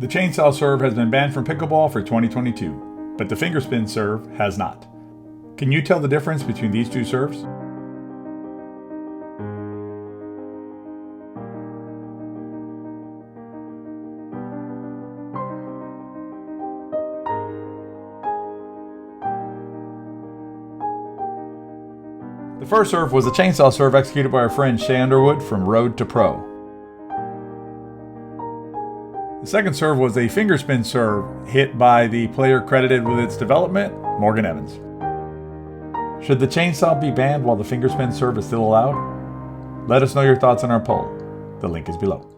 The chainsaw serve has been banned from pickleball for 2022, but the fingerspin serve has not. Can you tell the difference between these two serves? The first serve was a chainsaw serve executed by our friend Shay Underwood from Road to Pro. The second serve was a fingerspin serve hit by the player credited with its development, Morgan Evans. Should the chainsaw be banned while the fingerspin serve is still allowed? Let us know your thoughts on our poll. The link is below.